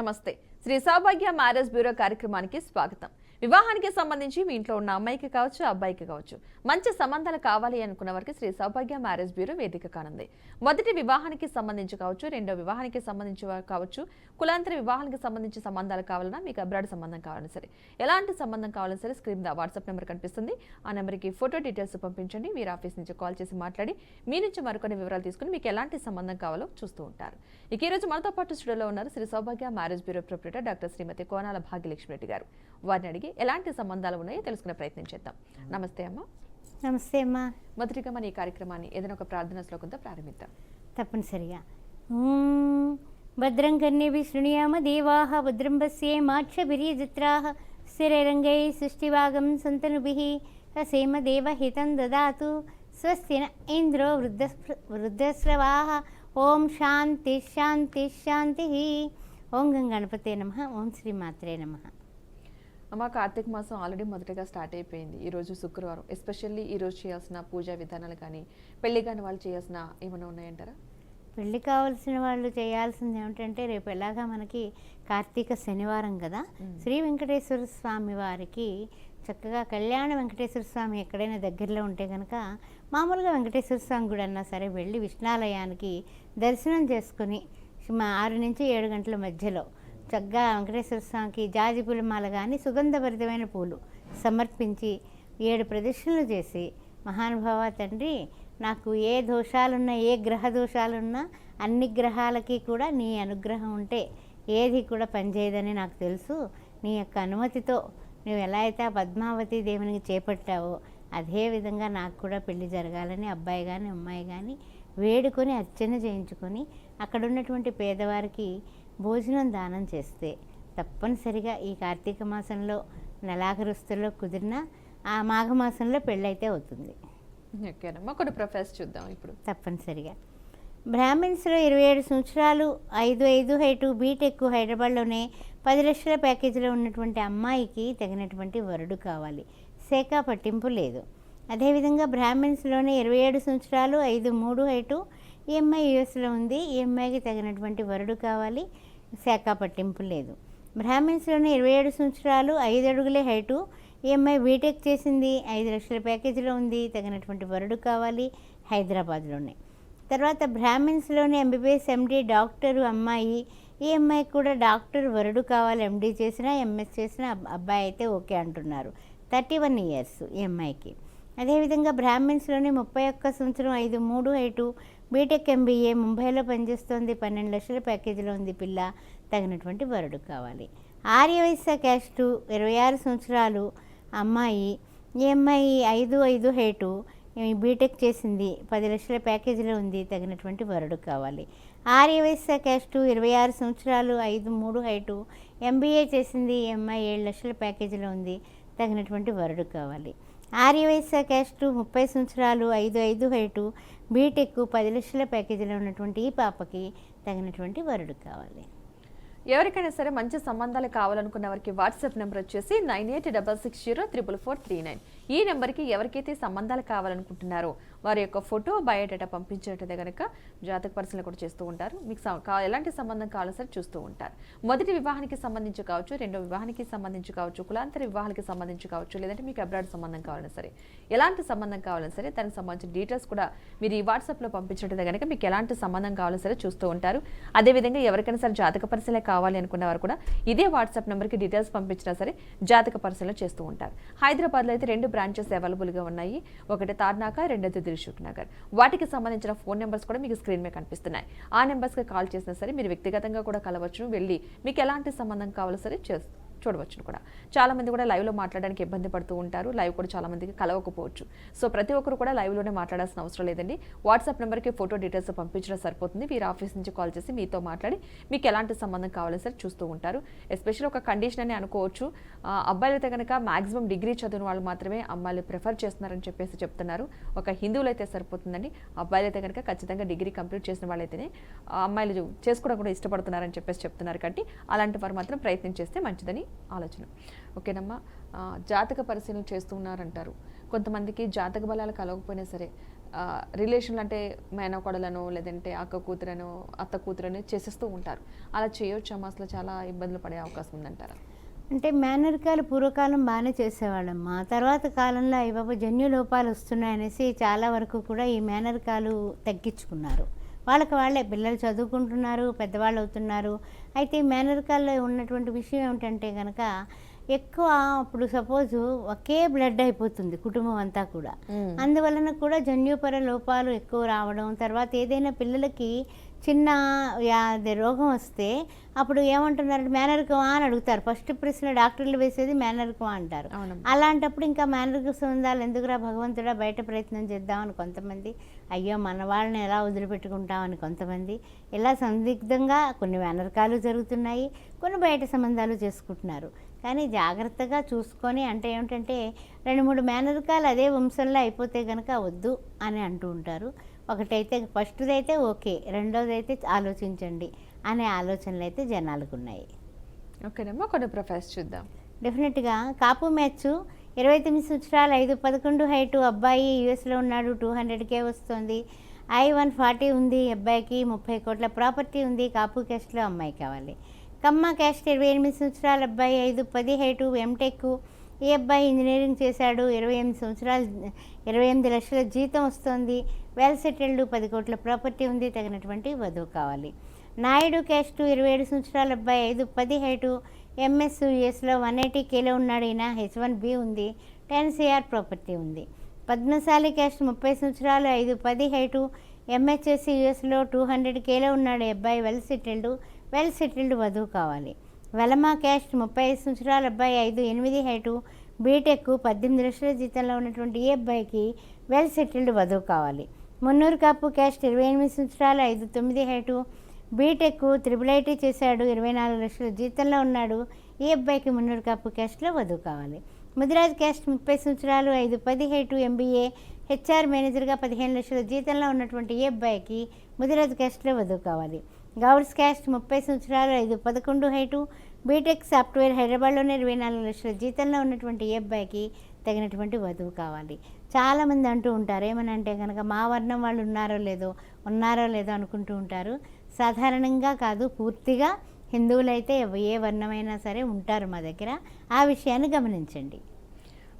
నమస్తే. శ్రీ సౌభాగ్య marriage bureau కార్యక్రమానికి స్వాగతం. వివాహానికి సంబంధించి మీ ఇంట్లో ఉన్న అమ్మాయికి కావచ్చు, అబ్బాయికి కావచ్చు, మంచి సంబంధాలు కావాలి అనుకున్న వారికి శ్రీ సౌభాగ్య మ్యారేజ్ బ్యూరో వేదిక కానుంది. మొదటి వివాహానికి సంబంధించి కావచ్చు, రెండో వివాహానికి సంబంధించి కావచ్చు, కులాంతర వివాహానికి సంబంధించి సంబంధాలు కావాలన్నా, మీకు అబ్రాడ్ సంబంధం కావాలన్నా సరే, ఎలాంటి సంబంధం కావాలన్నా సరే స్క్రీన్ ద వాట్సాప్ నెంబర్ కనిపిస్తుంది. ఆ నెంబర్కి ఫోటో డీటెయిల్స్ పంపించండి. మీరు ఆఫీస్ నుంచి కాల్ చేసి మాట్లాడి మీ నుంచి మరికొన్ని వివరాలు తీసుకుని మీకు ఎలాంటి సంబంధం కావాలో చూస్తూ ఉంటారు. ఇక ఈ రోజు మనతో పాటు స్టూడియోలో ఉన్నారు శ్రీ సౌభాగ్య మ్యారేజ్ బ్యూరో ప్రొప్రైటర్ డాక్టర్ శ్రీమతి కోనాల భాగ్యలక్ష్మి రెడ్డి గారు. వారిని అడిగి ఎలాంటి సంబంధాలు ఉన్నాయో తెలుసుకునే ప్రయత్నం చేద్దాం. నమస్తే అమ్మా. నమస్తే అమ్మా. మొదటిగా మన ఈ కార్యక్రమాన్ని ఏదైనా ఒక ప్రార్థన శ్లోకంతో ప్రారంభిద్దాం. తప్పనిసరిగా. భద్రం కర్ణేభిః శృణుయామ దేవాః భద్రం పశ్యేమాక్షభిర్యజత్రాః స్థిరరంగై సృష్టివాగం సంతనుభిః రసేమ దేవహితం దదాతు స్వస్తి న ఇంద్రో వృద్ధశ్రవాః. ఓం శాంతి శాంతి శాంతి. ఓం గం గణపతే నమః. ఓం శ్రీమాత్రే నమః. అమ్మ, కార్తీక మాసం ఆల్రెడీ మొదటగా స్టార్ట్ అయిపోయింది. ఈరోజు శుక్రవారం. ఎస్పెషల్లీ ఈరోజు చేయాల్సిన పూజా విధానాలు కానీ, పెళ్లి కాని వాళ్ళు చేయాల్సిన ఏమైనా ఉన్నాయంటారా? పెళ్ళి కావాల్సిన వాళ్ళు చేయాల్సింది ఏమిటంటే, రేపు ఎలాగా మనకి కార్తీక శనివారం కదా, శ్రీ వెంకటేశ్వర స్వామి వారికి చక్కగా కళ్యాణ వెంకటేశ్వర స్వామి ఎక్కడైనా దగ్గరలో ఉంటే కనుక, మామూలుగా వెంకటేశ్వర స్వామి గుడి అన్నా సరే వెళ్ళి విష్ణాలయానికి దర్శనం చేసుకుని 6 నుంచి 7 గంటల మధ్యలో చక్కగా వెంకటేశ్వర స్వామికి జాజి పూల మాల కానీ సుగంధభరితమైన పూలు సమర్పించి 7 ప్రదక్షిణలు చేసి, మహానుభావ తండ్రి, నాకు ఏ దోషాలున్నా, ఏ గ్రహ దోషాలున్నా, అన్ని గ్రహాలకి కూడా నీ అనుగ్రహం ఉంటే ఏది కూడా పనిచేయదని నాకు తెలుసు. నీ యొక్క అనుమతితో నువ్వు ఎలా అయితే ఆ పద్మావతి దేవునికి చేపట్టావో అదేవిధంగా నాకు కూడా పెళ్లి జరగాలని అబ్బాయి కానీ అమ్మాయి కానీ వేడుకొని అర్చన చేయించుకొని అక్కడ ఉన్నటువంటి పేదవారికి భోజనం దానం చేస్తే తప్పనిసరిగా ఈ కార్తీక మాసంలో నెలాఖరుస్తుల్లో కుదిరిన ఆ మాఘమాసంలో పెళ్ళైతే అవుతుంది. ఓకేనమ్మా, కొన్ని ప్రొఫైల్స్ చూద్దాం ఇప్పుడు. తప్పనిసరిగా. బ్రాహ్మిన్స్లో 27 సంవత్సరాలు, 5'5" హైటు, బీటెక్, హైదరాబాద్లోనే 10 లక్షల ప్యాకేజీలో ఉన్నటువంటి అమ్మాయికి తగినటువంటి వరుడు కావాలి. శాఖ పట్టింపు లేదు. అదేవిధంగా బ్రాహ్మిన్స్లోనే 27 సంవత్సరాలు, 5'3" హైటు, ఈ అమ్మాయి యూఎస్లో ఉంది. ఈ అమ్మాయికి తగినటువంటి వరుడు కావాలి. శాఖ పట్టింపు లేదు. బ్రాహ్మిన్స్లోనే 27 సంవత్సరాలు, 5 అడుగులే హైటు, ఈ అమ్మాయి బీటెక్ చేసింది, 5 లక్షల ప్యాకేజీలో ఉంది. తగినటువంటి వరుడు కావాలి. హైదరాబాద్లోనే. తర్వాత బ్రాహ్మిన్స్లోనే ఎంబీబీఎస్, ఎండీ, డాక్టరు అమ్మాయి, ఈ అమ్మాయికి కూడా డాక్టర్ వరుడు కావాలి. ఎండీ చేసినా ఎంఎస్ చేసిన అబ్బాయి అయితే ఓకే అంటున్నారు. 31 ఇయర్స్ ఈ అమ్మాయికి. అదేవిధంగా బ్రాహ్మిన్స్లోనే 31 సంవత్సరం, 5'3" హైటు, బీటెక్ ఎంబీఏ, ముంబైలో పనిచేస్తోంది, 12 లక్షల ప్యాకేజీలో ఉంది పిల్ల. తగినటువంటి వరుడు కావాలి. ఆర్యవైశ్య క్యాస్టు, 26 సంవత్సరాలు అమ్మాయి, ఈ అమ్మాయి 5'5" హైటు, బీటెక్ చేసింది, 10 లక్షల ప్యాకేజీలో ఉంది. తగినటువంటి వరుడు కావాలి. ఆర్యవైశ్య క్యాస్టు, 26 సంవత్సరాలు, 5'3" హైటు, ఎంబీఏ చేసింది, ఈ అమ్మాయి 7 లక్షల ప్యాకేజీలో ఉంది. తగినటువంటి వరుడు కావాలి. ఆర్యవైశ్య క్యాస్టు, 30 సంవత్సరాలు, 5'5" హైటు, బీటెక్, 10 లక్షల ప్యాకేజీలో ఉన్నటువంటి ఈ పాపకి తగినటువంటి వరుడు కావాలి. ఎవరికైనా సరే మంచి సంబంధాలు కావాలనుకున్న వారికి వాట్సాప్ నెంబర్ వచ్చేసి 9866044439. ఈ నెంబర్కి ఎవరికైతే సంబంధాలు కావాలనుకుంటున్నారో వారి యొక్క ఫోటో, బయోడేటా పంపించినట్టయితే కనుక జాతక పరిశీలన కూడా చేస్తూ ఉంటారు. మీకు ఎలాంటి సంబంధం కావాలో సరే చూస్తూ ఉంటారు. మొదటి వివాహానికి సంబంధించి కావచ్చు, రెండో వివాహానికి సంబంధించి కావచ్చు, కులాంతర వివాహానికి సంబంధించి కావచ్చు, లేదంటే మీకు అబ్రాడ్ సంబంధం కావాలన్నా సరే, ఎలాంటి సంబంధం కావాలన్నా సరే దానికి సంబంధించిన డీటెయిల్స్ కూడా మీరు ఈ వాట్సాప్లో పంపించినట్టయితే కనుక మీకు ఎలాంటి సంబంధం కావాలో సరే చూస్తూ ఉంటారు. అదేవిధంగా ఎవరికైనా సరే జాతక పరిశీలన కావాలి అనుకున్న వారు కూడా ఇదే వాట్సాప్ నెంబర్కి డీటెయిల్స్ పంపించినా సరే జాతక పరిశీలన చేస్తూ ఉంటారు. హైదరాబాద్లో అయితే 2 బ్రాంచెస్ అవైలబుల్గా ఉన్నాయి. ఒకటి తార్నాక, రెండోది దిల్సుఖ్ నగర్. వాటికి సంబంధించిన ఫోన్ నెంబర్స్ కూడా మీకు స్క్రీన్ మీద కనిపిస్తున్నాయి. ఆ నెంబర్స్కి కాల్ చేసినా సరే మీరు వ్యక్తిగతంగా కూడా కలవచ్చు. వెళ్ళి మీకు ఎలాంటి సంబంధం కావాలో సరే చూడవచ్చు. కూడా చాలా మంది కూడా లైవ్లో మాట్లాడడానికి ఇబ్బంది పడుతూ ఉంటారు. లైవ్ కూడా చాలా మందికి కలవకపోవచ్చు. సో ప్రతి ఒక్కరు కూడా లైవ్లోనే మాట్లాడాల్సిన అవసరం లేదండి. వాట్సాప్ నెంబర్కి ఫోటో డీటెయిల్స్ పంపించడం సరిపోతుంది. మీరు ఆఫీస్ నుంచి కాల్ చేసి మీతో మాట్లాడి మీకు ఎలాంటి సంబంధం కావాలని సరే చూస్తూ ఉంటారు. ఎస్పెషల్లీ ఒక కండిషన్ అని అనుకోవచ్చు. అబ్బాయిలైతే కనుక మాక్సిమం డిగ్రీ చదివిన వాళ్ళు మాత్రమే అమ్మాయిలు ప్రిఫర్ చేస్తున్నారని చెప్పేసి చెప్తున్నారు. ఒక హిందువులు అయితే సరిపోతుందండి. అబ్బాయిలైతే కనుక ఖచ్చితంగా డిగ్రీ కంప్లీట్ చేసిన వాళ్ళైతేనే అమ్మాయిలు చేసుకోవడం కూడా ఇష్టపడుతున్నారని చెప్పేసి చెప్తున్నారు. కాబట్టి అలాంటి వారు మాత్రం ప్రయత్నం చేస్తే మంచిదని ఆలోచన. ఓకేనమ్మా, జాతక పరిశీలన చేస్తూ ఉన్నారంటారు. కొంతమందికి జాతక బలాలు కలగకపోయినా సరే రిలేషన్లు అంటే మేనకోడలను లేదంటే అక్క కూతురను అత్త కూతురని చేసేస్తూ ఉంటారు. అలా చేయొచ్చమ్మా? అసలు చాలా ఇబ్బందులు పడే అవకాశం ఉందంటారా? అంటే మేనరికాలు పూర్వకాలం బాగానే చేసేవాళ్ళమ్మా. తర్వాత కాలంలో అయ్యబాబు జన్యు లోపాలు వస్తున్నాయనేసి చాలా వరకు కూడా ఈ మేనరికాలు తగ్గించుకున్నారు. వాళ్ళకి వాళ్ళే పిల్లలు చదువుకుంటున్నారు, పెద్దవాళ్ళు అవుతున్నారు. అయితే ఈ మేనరికాల్లో ఉన్నటువంటి విషయం ఏమిటంటే కనుక ఎక్కువ ఇప్పుడు సపోజు ఒకే బ్లడ్ అయిపోతుంది కుటుంబం అంతా కూడా. అందువలన కూడా జన్యుపర లోపాలు ఎక్కువ రావడం, తర్వాత ఏదైనా పిల్లలకి చిన్న అదే రోగం వస్తే అప్పుడు ఏమంటున్నారంటే మేనరికమా అని అడుగుతారు. ఫస్ట్ ప్రశ్న డాక్టర్లు వేసేది మేనరికమా అంటారు. అలాంటప్పుడు ఇంకా మేనరిక సంబంధాలు ఎందుకురా భగవంతుడా, బయట ప్రయత్నం చేద్దామని కొంతమంది, అయ్యో మన వాళ్ళని ఎలా వదిలిపెట్టుకుంటామని కొంతమంది, ఇలా సందిగ్ధంగా కొన్ని మేనరికాలు జరుగుతున్నాయి, కొన్ని బయట సంబంధాలు చేసుకుంటున్నారు. కానీ జాగ్రత్తగా చూసుకొని, అంటే ఏమిటంటే 2-3 మేనరికాలు అదే వంశంలో అయిపోతే కనుక వద్దు అని అంటూ ఉంటారు. ఒకటైతే ఫస్ట్ది అయితే ఓకే, రెండోది అయితే ఆలోచించండి అనే ఆలోచనలు అయితే జనాలకు ఉన్నాయి. ఓకేనమ్మా, కొన్ని ప్రొఫైల్స్ చూద్దాం. డెఫినెట్గా కాపు మ్యాచ్ 29 సంవత్సరాలు 5'11" హైటు, అబ్బాయి యూఎస్లో ఉన్నాడు, 200K వస్తుంది. I-140 ఉంది అబ్బాయికి, 30 కోట్ల ప్రాపర్టీ ఉంది. కాపు క్యాస్ట్లో అమ్మాయి కావాలి. కమ్మ క్యాస్ట్ 28 సంవత్సరాల అబ్బాయి, 5'10" హైటు, ఎంటెక్. ఈ అబ్బాయి ఇంజనీరింగ్ చేశాడు, 28 సంవత్సరాలు, 28 లక్షల జీతం వస్తుంది. వెల్ సెటిల్డ్, 10 కోట్ల ప్రాపర్టీ ఉంది. తగినటువంటి వధువు కావాలి. నాయుడు క్యాస్ట్ 27 సంవత్సరాల అబ్బాయి, 5'10" హైటు, ఎంఎస్ యుఎస్లో 180Kలో ఉన్నాడు. ఈయన H1B ఉంది, 10 CR ప్రాపర్టీ ఉంది. పద్మశాలి క్యాస్ట్ 30 సంవత్సరాలు, 5'10" హైటు, ఎంహెచ్ఎస్సి యుఎస్లో 200Kలో ఉన్నాడు. అబ్బాయి వెల్ సెటిల్డ్ వధువు కావాలి. వెలమా క్యాస్ట్ 35 సంవత్సరాల అబ్బాయి, 5'8" హైటు, బీటెక్, 18 లక్షల జీతంలో ఉన్నటువంటి ఈ అబ్బాయికి వెల్ సెటిల్డ్ వధువు కావాలి. మున్నూరు కాపు క్యాస్ట్ 28 సంవత్సరాలు, 5'9" హైటు, బీటెక్, IIIT చేశాడు, 24 లక్షల జీతంలో ఉన్నాడు. ఈ అబ్బాయికి మున్నూరు కాపు క్యాస్ట్లో వధువు కావాలి. ముదిరాజ్ క్యాస్ట్ 30 సంవత్సరాలు, 5'10" హైటు, MBA, HR మేనేజర్గా 15 లక్షల జీతంలో ఉన్నటువంటి ఈ అబ్బాయికి ముదిరాజ్ క్యాస్ట్లో వధువు కావాలి. గౌడ్స్ క్యాస్ట్ 30 సంవత్సరాలు, 5'11" హైటు, బీటెక్ సాఫ్ట్వేర్, హైదరాబాద్లోనే 24 లక్షల జీతంలో ఉన్నటువంటి ఈ అబ్బాయికి తగినటువంటి వధువు కావాలి. చాలామంది అంటూ ఉంటారు, ఏమనంటే కనుక మా వర్ణం వాళ్ళు ఉన్నారో లేదో అనుకుంటూ ఉంటారు. సాధారణంగా కాదు, పూర్తిగా హిందువులైతే ఏ వర్ణమైనా సరే ఉంటారు మా దగ్గర. ఆ విషయాన్ని గమనించండి.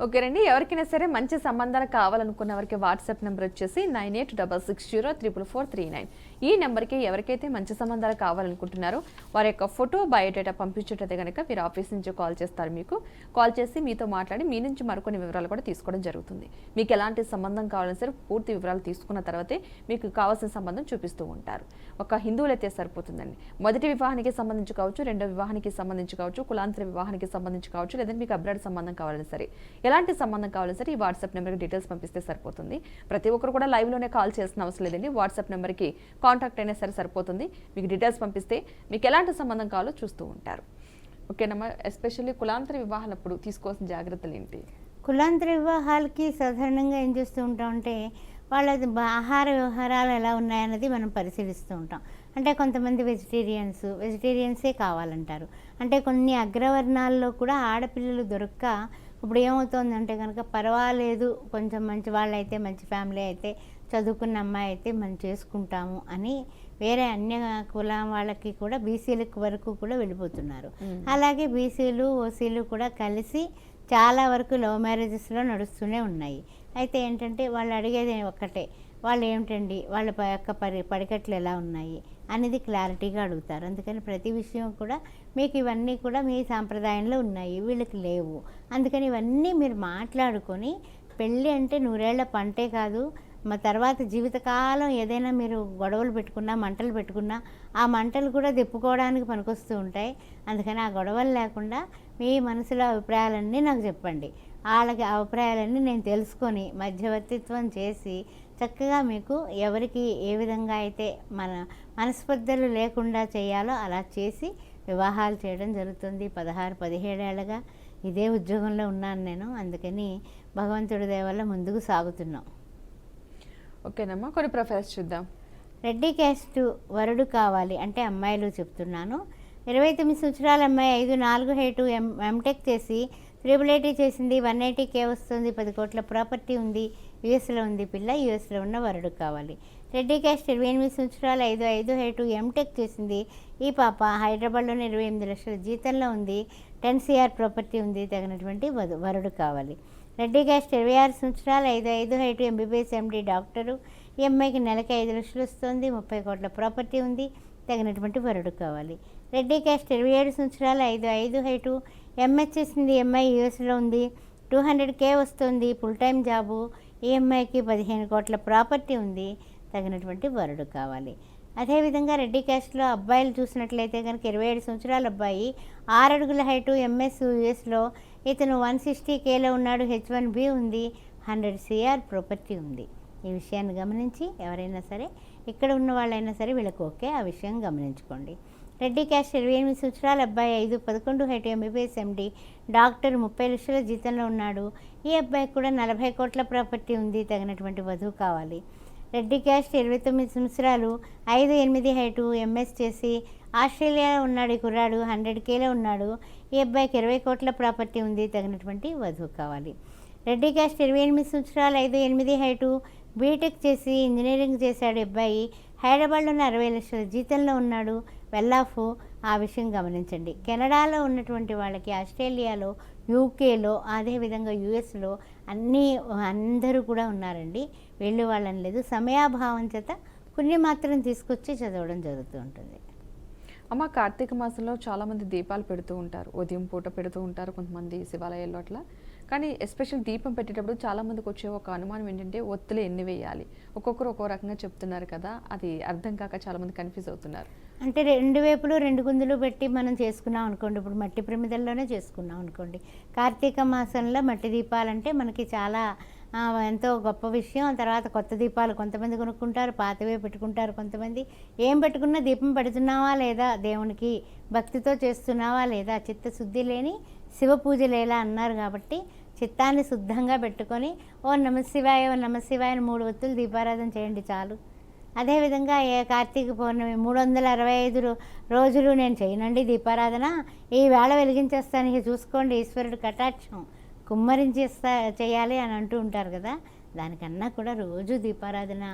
ఓకేనండి, ఎవరికైనా సరే మంచి సంబంధాలు కావాలనుకున్న వారికి వాట్సాప్ నెంబర్ వచ్చేసి 9866044439. ఈ నెంబర్కి ఎవరికైతే మంచి సంబంధాలు కావాలనుకుంటున్నారో వారి యొక్క ఫోటో, బయోడేటా పంపించేటైతే కనుక మీరు ఆఫీస్ నుంచి కాల్ చేస్తారు. మీకు కాల్ చేసి మీతో మాట్లాడి మీ నుంచి మరికొన్ని వివరాలు కూడా తీసుకోవడం జరుగుతుంది. మీకు ఎలాంటి సంబంధం కావాలని సరే పూర్తి వివరాలు తీసుకున్న తర్వాతే మీకు కావాల్సిన సంబంధం చూపిస్తూ ఉంటారు. ఒక హిందువులైతే సరిపోతుందండి. మొదటి వివాహానికి సంబంధించి కావచ్చు, రెండో వివాహానికి సంబంధించి కావచ్చు, కులాంతర వివాహానికి సంబంధించి కావచ్చు, లేదంటే మీకు అబ్రాడ్ సంబంధం కావాలని సరే, ఎలాంటి సంబంధం కావాలని సరే ఈ వాట్సాప్ నెంబర్కి డీటెయిల్స్ పంపిస్తే సరిపోతుంది. ప్రతి ఒక్కరు కూడా లైవ్లోనే కాల్ చేసిన అవసరం లేదండి. వాట్సాప్ నెంబర్కి కాంటాక్ట్ అయినా సరే సరిపోతుంది. మీకు డీటెయిల్స్ పంపిస్తే మీకు ఎలాంటి సంబంధం కావాలో చూస్తూ ఉంటారు. ఓకేనమ్మా, ఎస్పెషల్లీ కులాంతర వివాహాలప్పుడు తీసుకోవాల్సిన జాగ్రత్తలు ఏంటి? కులాంతర వివాహాలకి సాధారణంగా ఏం చేస్తూ ఉంటామంటే వాళ్ళ ఆహార వ్యవహారాలు ఎలా ఉన్నాయన్నది మనం పరిశీలిస్తూ ఉంటాం. అంటే కొంతమంది వెజిటేరియన్సే కావాలంటారు. అంటే కొన్ని అగ్రవర్ణాల్లో కూడా ఆడపిల్లలు దొరక్క ఇప్పుడు ఏమవుతుందంటే కనుక పర్వాలేదు, కొంచెం మంచి వాళ్ళైతే, మంచి ఫ్యామిలీ అయితే, చదువుకున్న అమ్మాయి అయితే మనం చేసుకుంటాము అని వేరే అన్య కులం వాళ్ళకి కూడా బీసీలకు వరకు కూడా వెళ్ళిపోతున్నారు. అలాగే బీసీలు, ఓసీలు కూడా కలిసి చాలా వరకు లవ్ మ్యారేజెస్లో నడుస్తూనే ఉన్నాయి. అయితే ఏంటంటే వాళ్ళు అడిగేది ఒక్కటే, వాళ్ళు ఏమిటండి వాళ్ళ యొక్క పడికట్లు ఎలా ఉన్నాయి అనేది క్లారిటీగా అడుగుతారు. అందుకని ప్రతి విషయం కూడా మీకు ఇవన్నీ కూడా మీ సాంప్రదాయంలో ఉన్నాయి, వీళ్ళకి లేవు. అందుకని ఇవన్నీ మీరు మాట్లాడుకొని, పెళ్ళి అంటే 100 ఏళ్ల పంటే కాదు, మా తర్వాత జీవితకాలం ఏదైనా మీరు గొడవలు పెట్టుకున్నా, మంటలు పెట్టుకున్నా ఆ మంటలు కూడా తిప్పుకోవడానికి పనికొస్తూ ఉంటాయి. అందుకని ఆ గొడవలు లేకుండా మీ మనసులో అభిప్రాయాలన్నీ నాకు చెప్పండి. వాళ్ళకి అభిప్రాయాలన్నీ నేను తెలుసుకొని మధ్యవర్తిత్వం చేసి చక్కగా మీకు ఎవరికి ఏ విధంగా అయితే మన మనస్పర్ధలు లేకుండా చేయాలో అలా చేసి వివాహాలు చేయడం జరుగుతుంది. 16-17 ఏళ్ళగా ఇదే ఉద్యోగంలో ఉన్నాను నేను. అందుకని భగవంతుడి దయ వల్ల ముందుకు సాగుతున్నాం. ఓకేనమ్మా, కొన్ని ప్రొఫైల్స్ చూద్దాం. రెడ్డి క్యాస్ట్ వరుడు కావాలి అంటే అమ్మాయిలు చెప్తున్నాను. 29 సంవత్సరాల అమ్మాయి, 5'4" హైటు, ఎంటెక్ చేసి త్రిబుల్ ఐటీ చేసింది, 180K వస్తుంది, 10 కోట్ల ప్రాపర్టీ ఉంది, యూఎస్లో ఉంది పిల్ల, యూఎస్లో ఉన్న వరుడు కావాలి. రెడ్డి క్యాస్ట్ 28 సంవత్సరాలు, 5'5" హైటు, ఎంటెక్ చేసింది ఈ పాప. హైదరాబాద్లోనే 28 లక్షల జీతంలో ఉంది, 10 CR ప్రాపర్టీ ఉంది, తగినటువంటి వరుడు కావాలి. రెడ్డి క్యాస్ట్ 26 సంవత్సరాలు, 5'5" హైటు, MBBS MD డాక్టరు. ఈ అమ్మాయికి నెలకి 5 లక్షలు వస్తుంది, 30 కోట్ల ప్రాపర్టీ ఉంది, తగినటువంటి వరుడు కావాలి. రెడ్డి క్యాస్ట్ 27 సంవత్సరాలు, 5'5" హైటు, ఎంఎస్ చేసింది, ఎంఐ యూఎస్లో ఉంది, 200K వస్తుంది, ఫుల్ టైం జాబు. ఈ అమ్మాయికి 15 కోట్ల ప్రాపర్టీ ఉంది, తగినటువంటి వరుడు కావాలి. అదేవిధంగా రెడ్డి క్యాస్ట్లో అబ్బాయిలు చూసినట్లయితే కనుక 27 సంవత్సరాల అబ్బాయి, 6 అడుగుల హైటు, ఎంఎస్ యూఎస్లో, ఇతను 160Kలో ఉన్నాడు, H1B ఉంది, 100 CR ప్రాపర్టీ ఉంది. ఈ విషయాన్ని గమనించి ఎవరైనా సరే, ఇక్కడ ఉన్న వాళ్ళైనా సరే వీళ్ళకి ఓకే, ఆ విషయం గమనించుకోండి. రెడ్డి క్యాస్ట్ 28 సంవత్సరాల అబ్బాయి, 5'11" హైట్, MBBS MD డాక్టర్, 30 లక్షల జీతంలో ఉన్నాడు. ఈ అబ్బాయికి కూడా 40 కోట్ల ప్రాపర్టీ ఉంది, తగినటువంటి వధువు కావాలి. రెడ్డి క్యాస్ట్ 29 సంవత్సరాలు, 5'8" హైటు, ఎంఎస్ చేసి ఆస్ట్రేలియాలో ఉన్నాడు ఈ కుర్రాడు, 100Kలో ఉన్నాడు. ఈ అబ్బాయికి 20 కోట్ల ప్రాపర్టీ ఉంది, తగినటువంటి వధువు కావాలి. రెడ్డి క్యాస్ట్ 28 సంవత్సరాలు, 5'8" హైటు, బీటెక్ చేసి ఇంజనీరింగ్ చేశాడు అబ్బాయి, హైదరాబాద్లోనే 60 లక్షల జీతంలో ఉన్నాడు, వెల్లాఫ్. ఆ విషయం గమనించండి. కెనడాలో ఉన్నటువంటి వాళ్ళకి, ఆస్ట్రేలియాలో, యూకేలో, అదేవిధంగా యూఎస్లో అందరూ కూడా ఉన్నారండి. వెళ్ళి వాళ్ళని లేదు, సమయాభావం చేత కొన్ని మాత్రం తీసుకొచ్చి చదవడం జరుగుతూ ఉంటుంది. అమ్మ, కార్తీక మాసంలో చాలామంది దీపాలు పెడుతూ ఉంటారు, ఉదయం పూట పెడుతూ ఉంటారు కొంతమంది శివాలయాల్లో అట్లా. కానీ ఎస్పెషల్ దీపం పెట్టేటప్పుడు చాలామందికి వచ్చే ఒక అనుమానం ఏంటంటే ఒత్తులు ఎన్ని వేయాలి, ఒక్కొక్కరు ఒక్కో రకంగా చెప్తున్నారు కదా, అది అర్థం కాక చాలామంది కన్ఫ్యూజ్ అవుతున్నారు. అంటే 2 వైపులు 2 గుందులు పెట్టి మనం చేసుకున్నాం అనుకోండి, ఇప్పుడు మట్టి ప్రమిదల్లోనే చేసుకున్నాం అనుకోండి. కార్తీక మాసంలో మట్టి దీపాలంటే మనకి చాలా ఎంతో గొప్ప విషయం. తర్వాత కొత్త దీపాలు కొంతమంది కొనుక్కుంటారు, పాతవే పెట్టుకుంటారు కొంతమంది. ఏం పెట్టుకున్నా దీపం పెడుతున్నావా లేదా, దేవునికి భక్తితో చేస్తున్నావా లేదా, చిత్తశుద్ధి లేని శివ పూజలు ఎలా అన్నారు కాబట్టి చిత్తాన్ని శుద్ధంగా పెట్టుకొని ఓ నమశివాయ, ఓ నమశివాయ 3 ఒత్తులు దీపారాధన చేయండి చాలు. అదేవిధంగా కార్తీక పౌర్ణమి 365 రోజులు నేను చేయనండి దీపారాధన, ఈ వేళ వెలిగించేస్తాను, ఇక చూసుకోండి ఈశ్వరుడు కటాక్షం చేయాలి అని అంటూ ఉంటారు కదా. దానికన్నా కూడా రోజు దీపారాధన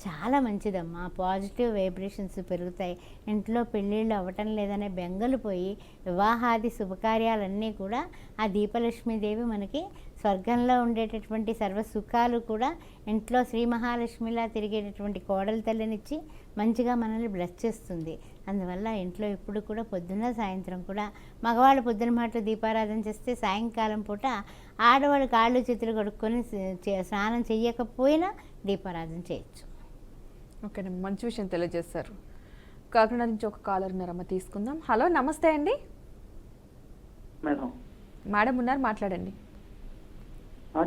చాలా మంచిదమ్మా. పాజిటివ్ వైబ్రేషన్స్ పెరుగుతాయి, ఇంట్లో పెళ్ళిళ్ళు అవ్వటం లేదనే బెంగలు పోయి వివాహాది శుభకార్యాలన్నీ కూడా ఆ దీపలక్ష్మీదేవి మనకి స్వర్గంలో ఉండేటటువంటి సర్వ సుఖాలు కూడా ఇంట్లో శ్రీ మహాలక్ష్మిలా తిరిగేటటువంటి కోడలి తల్లినిచ్చి మంచిగా మనల్ని బ్లెస్ చేస్తుంది. అందువల్ల ఇంట్లో ఎప్పుడు కూడా పొద్దున్న సాయంత్రం కూడా మగవాళ్ళు పొద్దున మాటలు దీపారాధన చేస్తే సాయంకాలం పూట ఆడవాళ్ళు కాళ్ళు చేతులు కడుక్కొని స్నానం చేయకపోయినా దీపారాధన చేయొచ్చు. ఓకే, మంచి విషయం తెలియజేశారు. కాకినాడ నుంచి ఒక కాలర్ ఉన్నారమ్మ, తీసుకుందాం. హలో, నమస్తే అండి. మేడం ఉన్నారు, మాట్లాడండి.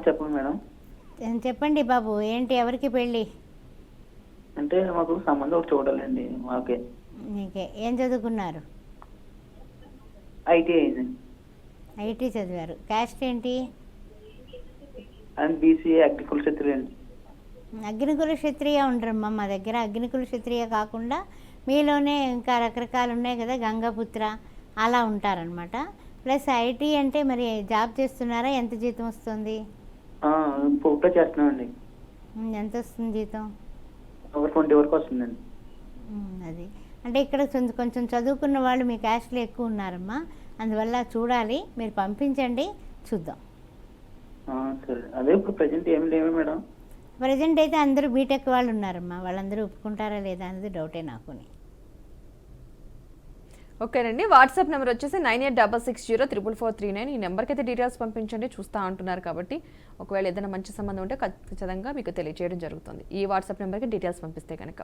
చెప్పండి మేడం. చెప్పండి బాబు, ఏంటి, ఎవరికి పెళ్ళి? అంటే మాకు సంబంధం ఒకటి చూడాలండి. మాకే నీకే. ఏం చదువుకున్నారు? ఐటీ అయింది. ఐటీ చదివారు. క్యాస్ట్ ఏంటి? అండ్ బీసీఏ అగ్రికుల క్షత్రియ అండి. అగ్నికుల క్షత్రియ ఉండరమ్మా మా దగ్గర. అగ్నికుల క్షత్రియ కాకుండా మీలోనే ఇంకా రకరకాలు ఉన్నాయి కదా, గంగపుత్ర అలా ఉంటారనమాట. ప్లస్ ఐటీ అంటే మరి జాబ్ చేస్తున్నారా? ఎంత జీతం వస్తుంది? పోటీ చేస్తున్నామండి. ఎంత వస్తుంది జీతం? 20 వరకు వస్తుందండి. అది అంటే ఇక్కడ కొంచెం చదువుకున్న వాళ్ళు మీ క్యాస్ట్లో ఎక్కువ ఉన్నారమ్మా, అందువల్ల చూడాలి, మీరు పంపించండి చూద్దాం. సరే. అదే ఇప్పుడు ప్రజెంట్ ఏమి లేవు మేడం. ప్రజెంట్ అయితే అందరూ బీటెక్ వాళ్ళు ఉన్నారమ్మా, వాళ్ళందరూ ఒప్పుకుంటారా లేదా అనేది డౌటే నాకుని. ఓకేనండి, వాట్సాప్ నెంబర్ వచ్చేసి 9866044439. ఈ నెంబర్కి అయితే డీటెయిల్స్ పంపించండి, చూస్తూ అంటున్నారు కాబట్టి ఒకవేళ ఏదైనా మంచి సంబంధం ఉంటే ఖచ్చితంగా మీకు తెలియజేయడం జరుగుతుంది ఈ వాట్సాప్ నెంబర్కి డీటెయిల్స్ పంపిస్తే కనుక.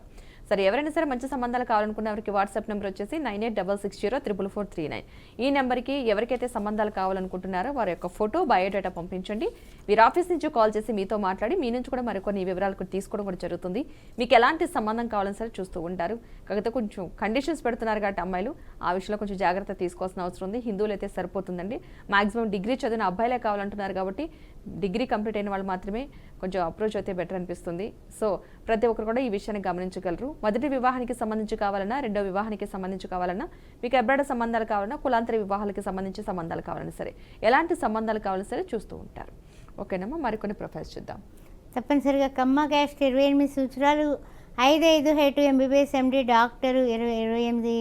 సరే, ఎవరైనా సరే మంచి సంబంధాలు కావాలనుకున్న ఎవరికి వాట్సాప్ నెంబర్ వచ్చేసి 9866044439. ఈ నెంబర్కి ఎవరికైతే సంబంధాలు కావాలనుకుంటున్నారో వారి యొక్క ఫోటో, బయోడేటా పంపించండి. మీరు ఆఫీస్ నుంచి కాల్ చేసి మీతో మాట్లాడి మీ నుంచి కూడా మరికొన్ని వివరాలు తీసుకోవడం కూడా జరుగుతుంది. మీకు ఎలాంటి సంబంధం కావాలని సరే చూస్తూ ఉంటారు. కాకపోతే కొంచెం కండిషన్స్ పెడుతున్నారు కాబట్టి అమ్మాయిలు ఆ విషయంలో కొంచెం జాగ్రత్త తీసుకోవాల్సిన అవసరం ఉంది. హిందువులు అయితే సరిపోతుందండి. మాక్సిమం డిగ్రీ చదివిన అబ్బాయిలే కావాలంటున్నారు కాబట్టి డిగ్రీ కంప్లీట్ అయిన వాళ్ళు మాత్రమే కొంచెం అప్రోచ్ అయితే బెటర్ అనిపిస్తుంది. సో ప్రతి ఒక్కరు కూడా ఈ విషయాన్ని గమనించగలరు. మొదటి వివాహానికి సంబంధించి కావాలన్నా, రెండో వివాహానికి సంబంధించి కావాలన్నా, మీకు అబ్రాడ్ సంబంధాలు కావాలన్నా, కులాంతర వివాహాలకి సంబంధించి సంబంధాలు కావాలన్నా సరే, ఎలాంటి సంబంధాలు కావాలన్నా సరే చూస్తూ ఉంటారు. ఓకేనమ్మా, మరికొన్ని ప్రొఫైల్స్ చూద్దాం. తప్పనిసరిగా కమ్మ క్యాస్ట్ 28 సంవత్సరాలు 5'5" హైట్ MBBS MD డాక్టరు 28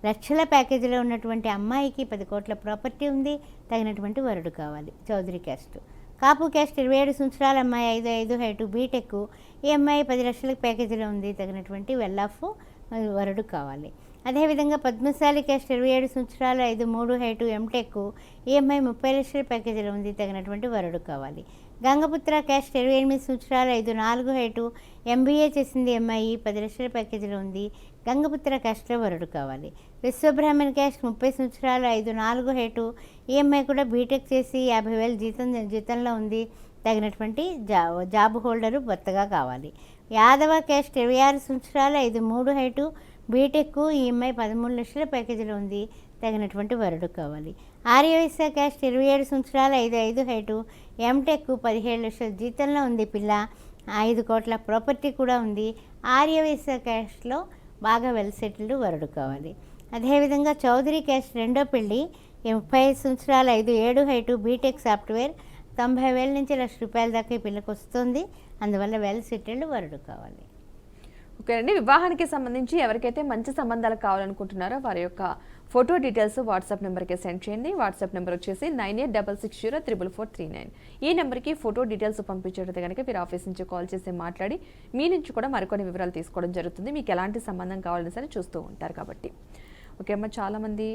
లక్షల ప్యాకేజీలో ఉన్నటువంటి అమ్మాయికి 10 కోట్ల ప్రాపర్టీ ఉంది. తగినటువంటి వరుడు కావాలి. చౌదరి క్యాస్ట్. కాపు క్యాస్ట్ 27 సంవత్సరాల అమ్మాయి 5'5" హైట్ బీటెక్. ఈ అమ్మాయి 10 లక్షల ప్యాకేజీలో ఉంది. తగినటువంటి వెల్ ఆఫ్ వరుడు కావాలి. అదేవిధంగా పద్మశాలి క్యాస్ట్ 27 సంవత్సరాలు 5'3" హైట్ ఎంటెక్. ఈ అమ్మాయి 30 లక్షల ప్యాకేజీలో ఉంది. తగినటువంటి వరుడు కావాలి. గంగపుత్ర క్యాస్ట్ 28 సంవత్సరాలు 5'4" హైటు MBA చేసింది. అమ్మాయి 10 లక్షల ప్యాకేజీలో ఉంది. గంగపుత్ర క్యాస్ట్లో వరుడు కావాలి. విశ్వబ్రాహ్మణ్ క్యాస్ట్ 30 సంవత్సరాలు 5'4" హైటు. ఈ అమ్మాయి కూడా బీటెక్ చేసి 50,000 జీతంలో ఉంది. తగినటువంటి జాబ్ హోల్డరు భర్తగా కావాలి. యాదవ క్యాస్ట్ 26 సంవత్సరాలు 5'3" హైటు బీటెక్. ఈ అమ్మాయి 13 లక్షల ప్యాకేజీలో ఉంది. తగినటువంటి వరుడు కావాలి. ఆర్యవైశ్య క్యాస్ట్ 27 సంవత్సరాలు 5'5" హైటు ఎంటెక్. 17 లక్షల జీతంలో ఉంది పిల్ల. 5 కోట్ల ప్రాపర్టీ కూడా ఉంది. ఆర్యవైశ్య క్యాస్ట్లో బాగా వెల్ సెటిల్డ్ వరుడు కావాలి. అదేవిధంగా చౌదరి క్యాస్ట్ రెండో పెళ్ళి 35 సంవత్సరాలు 5'7" హైటు బీటెక్ సాఫ్ట్వేర్. 90,000 నుంచి ₹1,00,000 దాకా ఈ పిల్లకి వస్తుంది. అందువల్ల వెల్ సెటిల్డ్ వరుడు కావాలి. ఓకేనండి, వివాహానికి సంబంధించి ఎవరికైతే మంచి సంబంధాలు కావాలనుకుంటున్నారో వారి యొక్క ఫోటో డీటెయిల్స్ వాట్సాప్ నెంబర్కి సెండ్ చేయండి. వాట్సాప్ నెంబర్ వచ్చేసి 9866044439. ఈ నెంబర్కి ఫోటో డీటెయిల్స్ పంపించేటది కనుక మీరు ఆఫీస్ నుంచి కాల్ చేసి మాట్లాడి మీ నుంచి కూడా మరికొన్ని వివరాలు తీసుకోవడం జరుగుతుంది. మీకు ఎలాంటి సంబంధం కావాలని సరే చూస్తూ ఉంటారు కాబట్టి. ఓకే అమ్మ, చాలామంది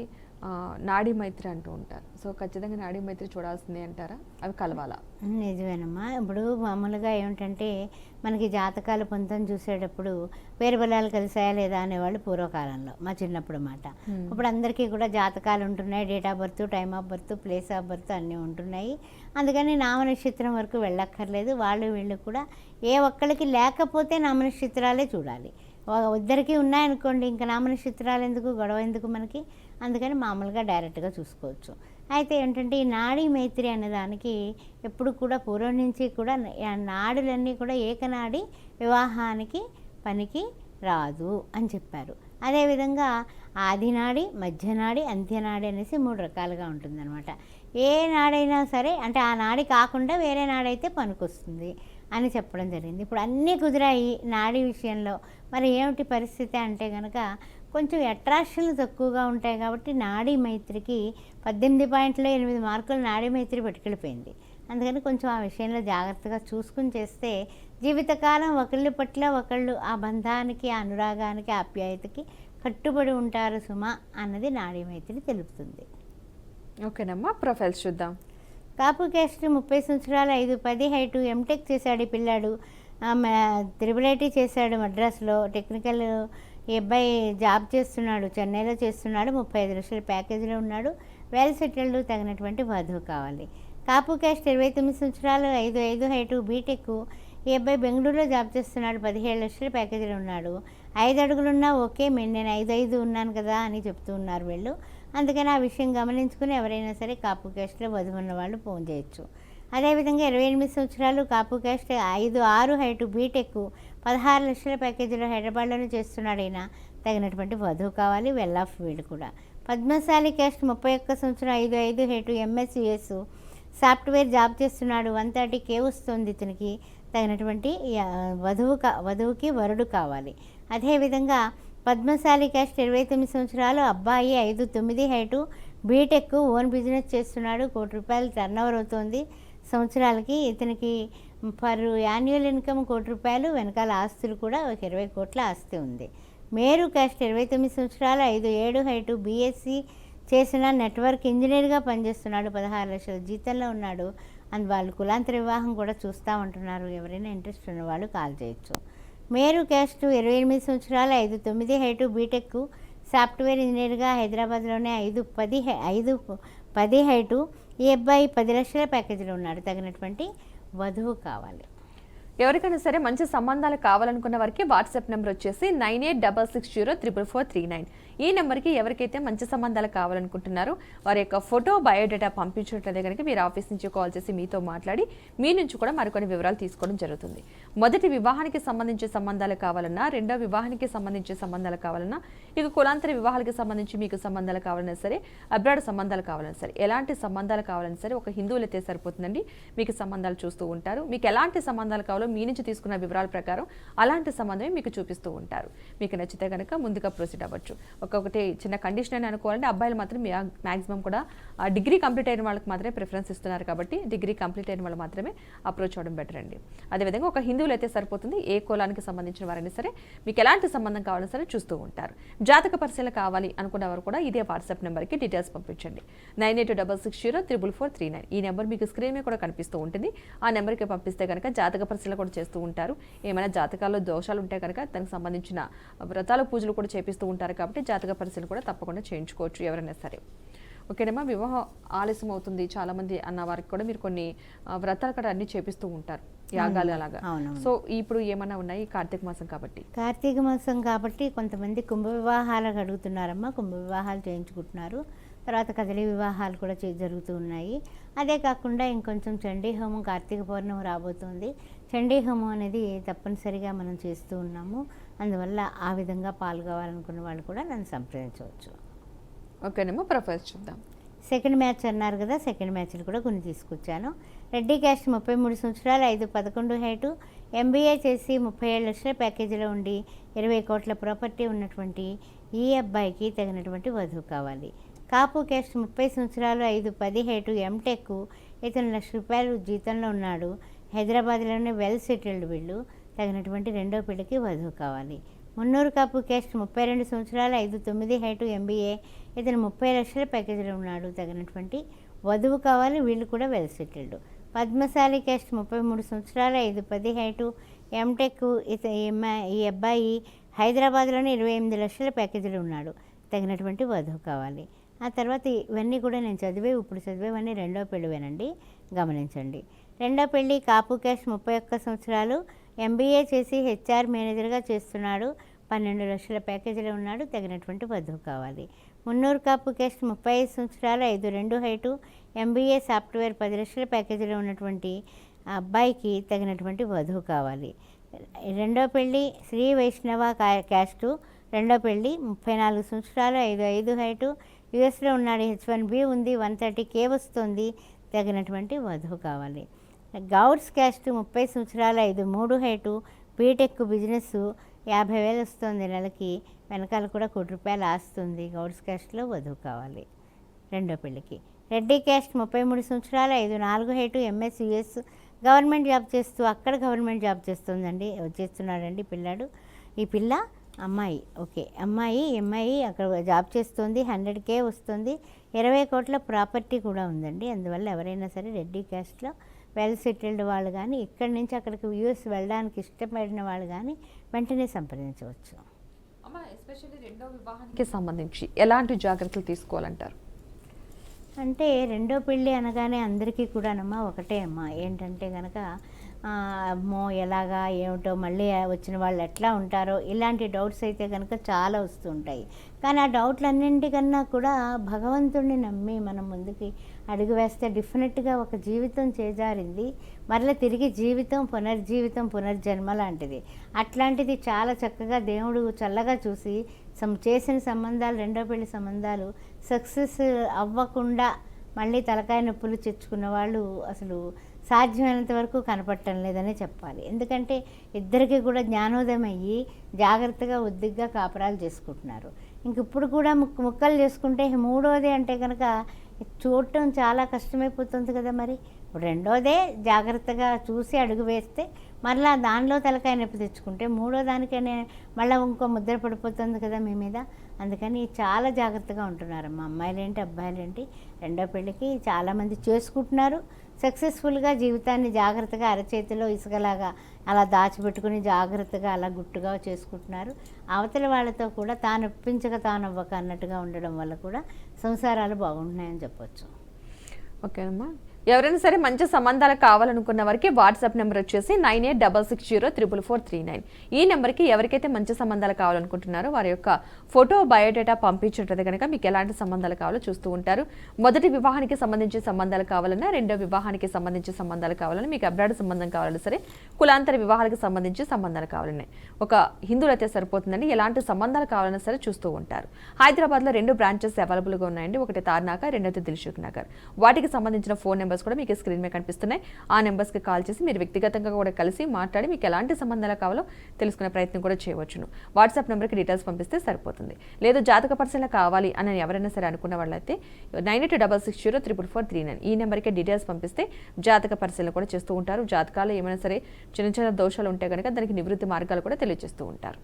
నాడీ మైత్రి అంటూ ఉంటారు. సో ఖచ్చితంగా నాడీ మైత్రి చూడాల్సిందే అంటారా? అవి కలవాలా? నిజమేనమ్మా. ఇప్పుడు మామూలుగా ఏమిటంటే మనకి జాతకాలు పొంతం చూసేటప్పుడు వేరు బలాలు కలిసాయా లేదా అనేవాళ్ళు పూర్వకాలంలో, మా చిన్నప్పుడు మాట. ఇప్పుడు అందరికీ కూడా జాతకాలు ఉంటున్నాయి. Date of birth, time of birth, place of birth అన్నీ ఉంటున్నాయి. అందుకని నామనక్షత్రం వరకు వెళ్ళక్కర్లేదు. వాళ్ళు వీళ్ళు కూడా ఏ ఒక్కరికి లేకపోతే నామనక్షత్రాలే చూడాలి. ఇద్దరికి ఉన్నాయనుకోండి, ఇంకా నామనక్షత్రాలు ఎందుకు, గొడవ ఎందుకు మనకి? అందుకని మామూలుగా డైరెక్ట్గా చూసుకోవచ్చు. అయితే ఏంటంటే ఈ నాడీ మైత్రి అనే దానికి ఎప్పుడు కూడా పూర్వం నుంచి కూడా నాడులన్నీ కూడా ఏకనాడి వివాహానికి పనికి రాదు అని చెప్పారు. అదేవిధంగా ఆదినాడి, మధ్యనాడి, అంత్యనాడి అనేసి 3 రకాలుగా ఉంటుందన్నమాట. ఏ నాడైనా సరే, అంటే ఆ నాడి కాకుండా వేరే నాడైతే పనికొస్తుంది అని చెప్పడం జరిగింది. ఇప్పుడు అన్నీ కుదిరాయి నాడీ విషయంలో. మరి ఏమిటి పరిస్థితి అంటే కనుక కొంచెం అట్రాక్షన్లు తక్కువగా ఉంటాయి కాబట్టి నాడీ మైత్రికి 18.8 మార్కులు నాడీ మైత్రి పట్టుకెళ్ళిపోయింది. అందుకని కొంచెం ఆ విషయంలో జాగ్రత్తగా చూసుకుని చేస్తే జీవితకాలం ఒకళ్ళ పట్ల ఒకళ్ళు ఆ బంధానికి, ఆ అనురాగానికి, ఆప్యాయతకి కట్టుబడి ఉంటారు సుమా అన్నది నాడీ మైత్రి తెలుపుతుంది. ఓకేనమ్మా, ప్రొఫైల్స్ చూద్దాం. కాపు క్యాస్ట్ 30 సంవత్సరాలు 5'10" హైటు ఎంటెక్ చేశాడు ఈ పిల్లాడు. త్రిబుల్ చేశాడు మద్రాసులో. టెక్నికల్ ఈ అబ్బాయి జాబ్ చేస్తున్నాడు, చెన్నైలో చేస్తున్నాడు. 35 లక్షల ప్యాకేజీలో ఉన్నాడు. వెల్ సెటిల్డ్, తగినటువంటి వధువు కావాలి. కాపు క్యాస్ట్ 29 సంవత్సరాలు 5'5" హైటు బీటెక్. ఈ అబ్బాయి బెంగళూరులో జాబ్ చేస్తున్నాడు. 17 లక్షల ప్యాకేజీలో ఉన్నాడు. 5 అడుగులున్నా ఓకే, నేను 5'5" ఉన్నాను కదా అని చెప్తూ ఉన్నారు వీళ్ళు. అందుకని ఆ విషయం గమనించుకుని ఎవరైనా సరే కాపు క్యాస్ట్లో వధువు ఉన్న వాళ్ళు ఫోన్ చేయొచ్చు. అదేవిధంగా 28 సంవత్సరాలు కాపు క్యాస్ట్ 5'6" హైటు బీటెక్. 16 లక్షల ప్యాకేజీలో హైదరాబాద్లోనే చేస్తున్నాడు ఈయన. తగినటువంటి వధువు కావాలి. వెల్ ఆఫ్ వీడు కూడా. పద్మశాలి క్యాస్ట్ 31 సంవత్సరం 5'5" హైటు MSUS సాఫ్ట్వేర్ జాబ్ చేస్తున్నాడు. 130K వస్తుంది ఇతనికి. తగినటువంటి వధువుకి వరుడు కావాలి. అదేవిధంగా పద్మశాలి క్యాస్ట్ 29 సంవత్సరాలు అబ్బాయి 5'9" హైటు బీటెక్. ఓన్ బిజినెస్ చేస్తున్నాడు. ₹1,00,00,000 టర్నోవర్ అవుతుంది సంవత్సరాలకి. ఇతనికి పర్ యాన్యువల్ ఇన్కమ్ ₹1,00,00,000. వెనకాల ఆస్తులు కూడా ఒక 20 కోట్ల ఆస్తి ఉంది. మేరు క్యాస్ట్ 29 సంవత్సరాలు 5'7" హైటు BSc చేసిన నెట్వర్క్ ఇంజనీర్గా పనిచేస్తున్నాడు. 16 లక్షల జీతంలో ఉన్నాడు. వాళ్ళు కులాంతర వివాహం కూడా చూస్తూ ఉంటున్నారు. ఎవరైనా ఇంట్రెస్ట్ ఉన్న వాళ్ళు కాల్ చేయొచ్చు. మేరు క్యాస్ట్ 28 సంవత్సరాలు 5'9" హైటు బీటెక్. సాఫ్ట్వేర్ ఇంజనీర్గా హైదరాబాద్లోనే 5'10" హైటు. ఈ అబ్బాయి 10 లక్షల ప్యాకేజీలో ఉన్నాడు. తగినటువంటి వధువు కావాలి. ఎవరికైనా సరే మంచి సంబంధాలు కావాలనుకున్న వారికి వాట్సాప్ నెంబర్ వచ్చేసి 9866044439. ఈ నెంబర్కి ఎవరికైతే మంచి సంబంధాలు కావాలనుకుంటున్నారో వారి యొక్క ఫోటో బయోడేటా పంపించినట్లయితే కనుక మీరు ఆఫీస్ నుంచి కాల్ చేసి మీతో మాట్లాడి మీ నుంచి కూడా మరికొన్ని వివరాలు తీసుకోవడం జరుగుతుంది. మొదటి వివాహానికి సంబంధించి సంబంధాలు కావాలన్నా, రెండో వివాహానికి సంబంధించి సంబంధాలు కావాలన్నా, ఇక కులాంతర వివాహాలకు సంబంధించి మీకు సంబంధాలు కావాలన్నా సరే, అబ్రాడ్ సంబంధాలు కావాలన్నా సరే, ఎలాంటి సంబంధాలు కావాలన్నా సరే ఒక హిందువులు అయితే సరిపోతుందండి. మీకు సంబంధాలు చూస్తూ ఉంటారు. మీకు ఎలాంటి సంబంధాలు కావాలో మీ నుంచి తీసుకున్న వివరాల ప్రకారం అలాంటి సంబంధమే మీకు చూపిస్తూ ఉంటారు. మీకు నచ్చితే కనుక ముందుగా ప్రొసీడ్ అవ్వచ్చు. ఒక్కొక్కటి చిన్న కండిషన్ అని అనుకోవాలంటే అబ్బాయిలు మాత్రం మ్యాక్సిమం కూడా డిగ్రీ కంప్లీట్ అయిన వాళ్ళకి మాత్రమే ప్రిఫరెన్స్ ఇస్తున్నారు కాబట్టి డిగ్రీ కంప్లీట్ అయిన వాళ్ళు మాత్రమే అప్రోచ్ అవ్వడం బెటర్ అండి. అదేవిధంగా ఒక హిందువులు అయితే సరిపోతుంది. ఏ కులానికి సంబంధించిన వారైనా సరే మీకు ఎలాంటి సంబంధం కావాలన్నా సరే చూస్తూ ఉంటారు. జాతక పరిశీలన కావాలి అనుకున్నవారు కూడా ఇదే వాట్సాప్ నెంబర్కి డీటెయిల్స్ పంపించండి. 9866044439. ఈ నెంబర్ మీకు స్క్రీన్ మీద కూడా కనిపిస్తూ ఉంటుంది. ఆ నెంబర్కి పంపిస్తే కనుక జాతక పరిశీలన కూడా చేస్తూ ఉంటారు. ఏమైనా జాతకాల్లో దోషాలు ఉంటే కనుక దానికి సంబంధించిన వ్రతాలు పూజలు కూడా చేపిస్తూ ఉంటారు కాబట్టి జాతక పరిశీలన కూడా తప్పకుండా చేయించుకోవచ్చు ఎవరైనా సరే. ఓకేనమ్మా. వివాహం ఆలస్యం అవుతుంది చాలా మంది అన్న వారికి కూడా మీరు కొన్ని వ్రతాలు కూడా అన్ని చేపిస్తూ ఉంటారు, యాగాలు అలాగా. సో ఇప్పుడు ఏమన్నా ఉన్నాయి కార్తీక మాసం కాబట్టి? కార్తీక మాసం కాబట్టి కొంతమంది కుంభ వివాహాలకు అడుగుతున్నారమ్మా. కుంభ వివాహాలు చేయించుకుంటున్నారు. తర్వాత కదలి వివాహాలు కూడా జరుగుతూ ఉన్నాయి. అదే కాకుండా ఇంకొంచెం చండీ హోమం, కార్తీక పౌర్ణమి రాబోతుంది. చండీ హోమం అనేది తప్పనిసరిగా మనం చేస్తూ ఉన్నాము. అందువల్ల ఆ విధంగా పాల్గొవాలనుకున్న వాళ్ళు కూడా నన్ను సంప్రదించవచ్చు. ఓకేనేమో. ప్రొఫైల్స్ చూద్దాం. సెకండ్ మ్యాచ్ అన్నారు కదా, సెకండ్ మ్యాచ్లు కూడా కొన్ని తీసుకొచ్చాను. రెడ్డి క్యాస్ట్ 33 సంవత్సరాలు, 5'11" హైటు, MBA చేసి 37 లక్షల ప్యాకేజీలో ఉండి 20 కోట్ల ప్రాపర్టీ ఉన్నటువంటి ఈ అబ్బాయికి తగినటువంటి వధువు కావాలి. కాపు క్యాస్ట్ 30 సంవత్సరాలు, 5'10" హైటు, MTech, ఇతను ₹1,00,000 జీతంలో ఉన్నాడు. హైదరాబాద్లోనే వెల్ సెటిల్డ్ వీళ్ళు. తగినటువంటి రెండో పెళ్లికి వధువు కావాలి. మున్నూరు కాపు క్యాస్ట్ 32 సంవత్సరాలు, 5'9" హైటు, MBA, ఇతను 30 లక్షల ప్యాకేజీలో ఉన్నాడు. తగినటువంటి వధువు కావాలి. వీళ్ళు కూడా వెల్ సెటిల్డ్. పద్మశాలి క్యాస్ట్ 33 సంవత్సరాలు, 5'10" హైటు, MTech, ఈ అబ్బాయి హైదరాబాద్లోనే 28 లక్షల ప్యాకేజీలో ఉన్నాడు. తగినటువంటి వధువు కావాలి. ఆ తర్వాత ఇవన్నీ కూడా నేను ఇప్పుడు చదివేవన్నీ రెండో పెళ్ళివేనండి, గమనించండి. రెండో పెళ్ళి కాపు క్యాస్ట్ 31 సంవత్సరాలు, MBA చేసి HR మేనేజర్గా చేస్తున్నాడు. 12 లక్షల ప్యాకేజీలో ఉన్నాడు. తగినటువంటి వధువు కావాలి. మున్నూరు కాపు క్యాస్ట్ 35 సంవత్సరాలు, 5'2" హైటు, MBA సాఫ్ట్వేర్, 10 లక్షల ప్యాకేజీలో ఉన్నటువంటి అబ్బాయికి తగినటువంటి వధువు కావాలి. రెండో పెళ్ళి శ్రీ వైష్ణవ క్యాస్టు, రెండో పెళ్ళి 34 సంవత్సరాలు, 5'5" హైటు, యుఎస్లో ఉన్నాడు. H1B ఉంది, 130K వస్తుంది. తగినటువంటి వధువు కావాలి. గౌడ్స్ క్యాస్ట్ 30 సంవత్సరాలు, 5'3" హైటు, బీటెక్, బిజినెస్, 50,000 వస్తుంది నెలకి. వెనకాల కూడా ₹1,00,000 ఆస్తుంది. గౌడ్స్ క్యాస్ట్లో వధువు కావాలి రెండో పెళ్ళికి. రెడ్డి క్యాస్ట్ 33 సంవత్సరాలు, 5'4" height, MS, US, government job చేస్తూ అక్కడ గవర్నమెంట్ జాబ్ చేస్తున్నాడండి పిల్లాడు. ఈ పిల్ల అమ్మాయి. ఓకే, అమ్మాయి అక్కడ జాబ్ చేస్తుంది. 100K వస్తుంది. 20 కోట్ల ప్రాపర్టీ కూడా ఉందండి. అందువల్ల ఎవరైనా సరే రెడ్డి క్యాస్ట్లో వెల్ సెటిల్డ్ వాళ్ళు కానీ, ఇక్కడి నుంచి అక్కడికి US వెళ్ళడానికి ఇష్టపడిన వాళ్ళు కానీ వెంటనే సంప్రదించవచ్చు. అమ్మ, ఎస్పెషల్లీ రెండో వివాహానికి సంబంధించి ఎలాంటి జాగ్రత్తలు తీసుకోవాలంటారు? అంటే రెండో పెళ్ళి అనగానే అందరికీ కూడానమ్మా ఒకటే అమ్మా, ఏంటంటే కనుక అమ్మో ఎలాగా ఏమిటో, మళ్ళీ వచ్చిన వాళ్ళు ఎట్లా ఉంటారో, ఇలాంటి డౌట్స్ అయితే కనుక చాలా వస్తూ ఉంటాయి. కానీ ఆ డౌట్లన్నింటికన్నా కూడా భగవంతుడిని నమ్మి మనం ముందుకి అడుగు వేస్తే డెఫినెట్గా ఒక జీవితం చేజారింది, మరలా తిరిగి జీవితం, పునర్జన్మ లాంటిది. అట్లాంటిది చాలా చక్కగా దేవుడు చల్లగా చూసి చేసిన సంబంధాలు, రెండో పెళ్లి సంబంధాలు సక్సెస్ అవ్వకుండా మళ్ళీ తలకాయ నొప్పులు తెచ్చుకున్న వాళ్ళు అసలు సాధ్యమైనంత వరకు కనపడటం లేదనే చెప్పాలి. ఎందుకంటే ఇద్దరికి కూడా జ్ఞానోదయం అయ్యి జాగ్రత్తగా ఒద్దిగ్గా కాపురాలు చేసుకుంటున్నారు. ఇంక ఇప్పుడు కూడా ముక్కలు చేసుకుంటే మూడోది అంటే కనుక చూడటం చాలా కష్టమైపోతుంది కదా. మరి ఇప్పుడు రెండోదే జాగ్రత్తగా చూసి అడుగు వేస్తే మరలా దానిలో తలకాయ నొప్పి తెచ్చుకుంటే మూడో దానికనే మళ్ళీ ఇంకో ముద్ర పడిపోతుంది కదా మీ మీద. అందుకని చాలా జాగ్రత్తగా ఉంటున్నారమ్మా, అమ్మాయిలేంటి అబ్బాయిలేంటి. రెండో పెళ్ళికి చాలామంది చేసుకుంటున్నారు. సక్సెస్ఫుల్గా జీవితాన్ని జాగ్రత్తగా అరచేతిలో ఇసుకలాగా అలా దాచిపెట్టుకుని జాగ్రత్తగా అలా గుట్టుగా చేసుకుంటున్నారు. అవతల వాళ్ళతో కూడా తాను ఒప్పించక తానవ్వక అన్నట్టుగా ఉండడం వల్ల కూడా సంసారాలు బాగుంటున్నాయని చెప్పొచ్చు. ఓకేనమ్మా. ఎవరైనా సరే మంచి సంబంధాలు కావాలనుకున్న వారికి వాట్సాప్ నెంబర్ వచ్చేసి 9866044439. ఈ నెంబర్కి ఎవరికైతే మంచి సంబంధాలు కావాలనుకుంటున్నారో వారి యొక్క ఫోటో బయోడేటా పంపించినట్లయితే కనుక మీకు ఎలాంటి సంబంధాలు కావాలో చూస్తూ ఉంటారు. మొదటి వివాహానికి సంబంధించి సంబంధాలు కావాలన్నా, రెండో వివాహానికి సంబంధించి సంబంధాలు కావాలన్నా, మీకు అబ్రాడ్ సంబంధం కావాలన్నా సరే, కులాంతర వివాహాలకు సంబంధించి సంబంధాలు కావాలన్నా, ఒక హిందువులైతే సరిపోతుందండి. ఎలాంటి సంబంధాలు కావాలన్నా సరే చూస్తూ ఉంటారు. హైదరాబాద్లో 2 బ్రాంచెస్ అవైలబుల్గా ఉన్నాయండి. ఒకటి తార్నాక, రెండోది దిల్సుఖ్ నగర్. వాటికి సంబంధించిన ఫోన్ నెంబర్స్ కూడా మీకు స్క్రీన్ మీద కనిపిస్తున్నాయి. ఆ నెంబర్స్కి కాల్ చేసి మీరు వ్యక్తిగతంగా కూడా కలిసి మాట్లాడి మీకు ఎలాంటి సంబంధాలు కావాలో తెలుసుకునే ప్రయత్నం కూడా చేయవచ్చును. వాట్సాప్ నెంబర్కి డీటెయిల్స్ పంపిస్తే సరిపోతుంది. లేదు జాతక పరిశీలన కావాలి అని ఎవరైనా సరే అనుకున్న వాళ్ళైతే 9866044439 ఈ నెంబర్కి డీటెయిల్స్ పంపిస్తే జాతక పరిశీలన కూడా చేస్తూ ఉంటారు. జాతకాలు ఏమైనా సరే చిన్న చిన్న దోషాలు ఉంటే కనుక దానికి నివృత్తి మార్గాలు కూడా తెలియజేస్తూ ఉంటారు.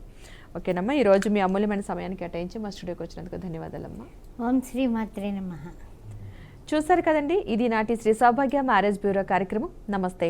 ఓకేనమ్మా, ఈరోజు మీ అమూల్యమైన సమయాన్ని కేటాయించి మా స్టూడియోకి వచ్చినందుకు ధన్యవాదాలమ్మా. ఓం శ్రీ మాత్రే నమః. చూశారు కదండి, ఇది నాటి శ్రీ సౌభాగ్య మ్యారేజ్ బ్యూరో కార్యక్రమం. నమస్తే.